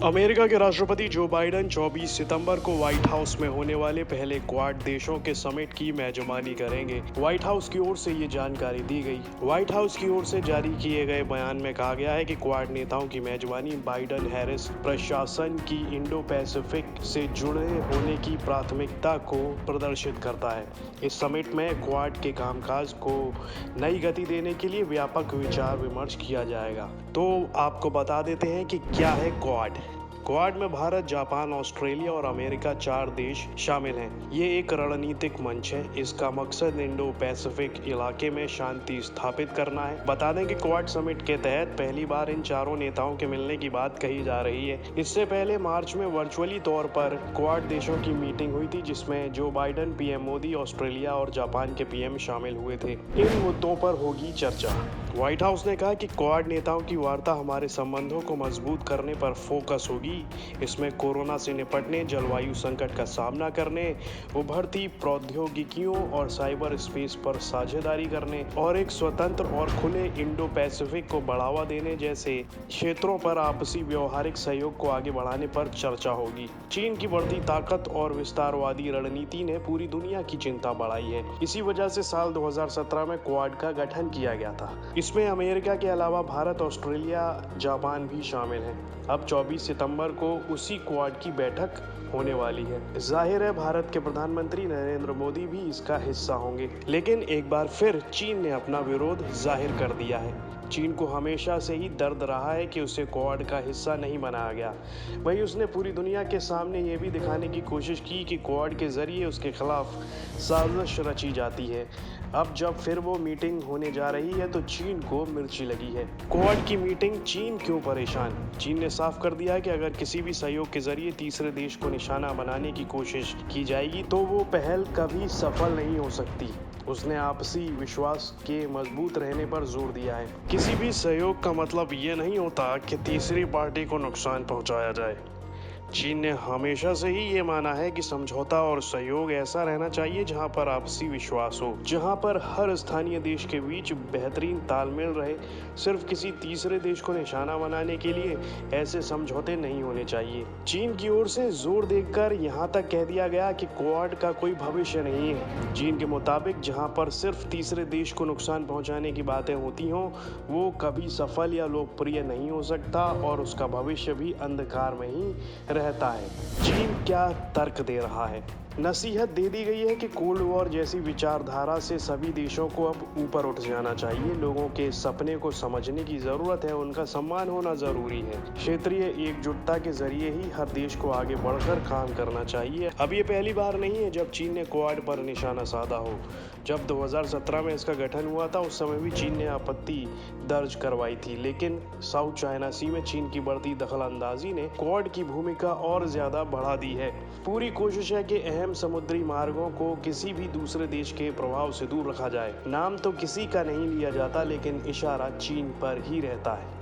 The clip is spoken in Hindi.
अमेरिका के राष्ट्रपति जो बाइडेन 24 सितंबर को व्हाइट हाउस में होने वाले पहले क्वाड देशों के समिट की मेजबानी करेंगे। व्हाइट हाउस की ओर से ये जानकारी दी गई। व्हाइट हाउस की ओर से जारी किए गए बयान में कहा गया है कि क्वाड नेताओं की मेजबानी बाइडेन हैरिस प्रशासन की इंडो पैसिफिक से जुड़े होने की प्राथमिकता को प्रदर्शित करता है। इस समिट में क्वाड के कामकाज को नई गति देने के लिए व्यापक विचार विमर्श किया जाएगा। तो आपको बता देते हैं कि क्या है क्वाड। क्वाड में भारत, जापान, ऑस्ट्रेलिया और अमेरिका 4 देश शामिल हैं। ये एक रणनीतिक मंच है। इसका मकसद इंडो पैसिफिक इलाके में शांति स्थापित करना है। बता दें कि क्वाड समिट के तहत पहली बार इन चारों नेताओं के मिलने की बात कही जा रही है। इससे पहले मार्च में वर्चुअली तौर पर क्वाड देशों की मीटिंग हुई थी, जिसमें Joe Biden, PM Modi, Australia और जापान के पीएम शामिल हुए थे। इन मुद्दों पर होगी चर्चा। व्हाइट हाउस ने कहा कि क्वाड नेताओं की वार्ता हमारे संबंधों को मजबूत करने पर फोकस होगी। इसमें कोरोना से निपटने, जलवायु संकट का सामना करने, उभरती प्रौद्योगिकियों और साइबर स्पेस पर साझेदारी करने और एक स्वतंत्र और खुले इंडो पैसिफिक को बढ़ावा देने जैसे क्षेत्रों पर आपसी व्यवहारिक सहयोग को आगे बढ़ाने पर चर्चा होगी। चीन की बढ़ती ताकत और विस्तारवादी रणनीति ने पूरी दुनिया की चिंता बढ़ाई है। इसी वजह से साल 2017 में क्वाड का गठन किया गया था। इसमें अमेरिका के अलावा भारत, ऑस्ट्रेलिया, जापान भी शामिल हैं। अब 24 सितंबर को उसी क्वाड की बैठक होने वाली है। जाहिर है भारत के प्रधानमंत्री नरेंद्र मोदी भी इसका हिस्सा होंगे। लेकिन एक बार फिर चीन ने अपना विरोध जाहिर कर दिया है। चीन को हमेशा से ही दर्द रहा है कि उसे क्वाड का हिस्सा नहीं बनाया गया। वहीं उसने पूरी दुनिया के सामने ये भी दिखाने की कोशिश की कि क्वाड के जरिए उसके खिलाफ साजिश रची जाती है। अब जब फिर वो मीटिंग होने जा रही है तो चीन को मिर्ची लगी है। क्वाड की मीटिंग, चीन क्यों परेशान? चीन ने साफ कर दिया है कि अगर किसी भी सहयोग के जरिए तीसरे देश को निशाना बनाने की कोशिश की जाएगी तो वो पहल कभी सफल नहीं हो सकती। उसने आपसी विश्वास के मजबूत रहने पर जोर दिया है। किसी भी सहयोग का मतलब ये नहीं होता कि तीसरी पार्टी को नुकसान पहुंचाया जाए। चीन ने हमेशा से ही ये माना है कि समझौता और सहयोग ऐसा रहना चाहिए जहां पर आपसी विश्वास हो, जहां पर हर स्थानीय देश के बीच बेहतरीन तालमेल रहे। सिर्फ किसी तीसरे देश को निशाना बनाने के लिए ऐसे समझौते नहीं होने चाहिए। चीन की ओर से जोर देकर यहां तक कह दिया गया कि क्वाड का कोई भविष्य नहीं है। चीन के मुताबिक जहां पर सिर्फ तीसरे देश को नुकसान पहुंचाने की बातें होती हों, वो कभी सफल या लोकप्रिय नहीं हो सकता और उसका भविष्य भी अंधकार में ही रहता है। चीन क्या तर्क दे रहा है? नसीहत दे दी गई है कि कोल्ड वॉर जैसी विचारधारा से सभी देशों को अब ऊपर उठ जाना चाहिए। लोगों के सपने को समझने की जरूरत है, उनका सम्मान होना जरूरी है। क्षेत्रीय एकजुटता के जरिए ही हर देश को आगे बढ़कर काम करना चाहिए। अब ये पहली बार नहीं है जब चीन ने क्वाड पर निशाना साधा हो। जब 2017 में इसका गठन हुआ था उस समय भी चीन ने आपत्ति दर्ज करवाई थी, लेकिन साउथ चाइना सी में चीन की बढ़ती दखलंदाजी ने क्वाड की भूमिका और ज्यादा बढ़ा दी है। पूरी कोशिश है कि अहम समुद्री मार्गों को किसी भी दूसरे देश के प्रभाव से दूर रखा जाए। नाम तो किसी का नहीं लिया जाता, लेकिन इशारा चीन पर ही रहता है।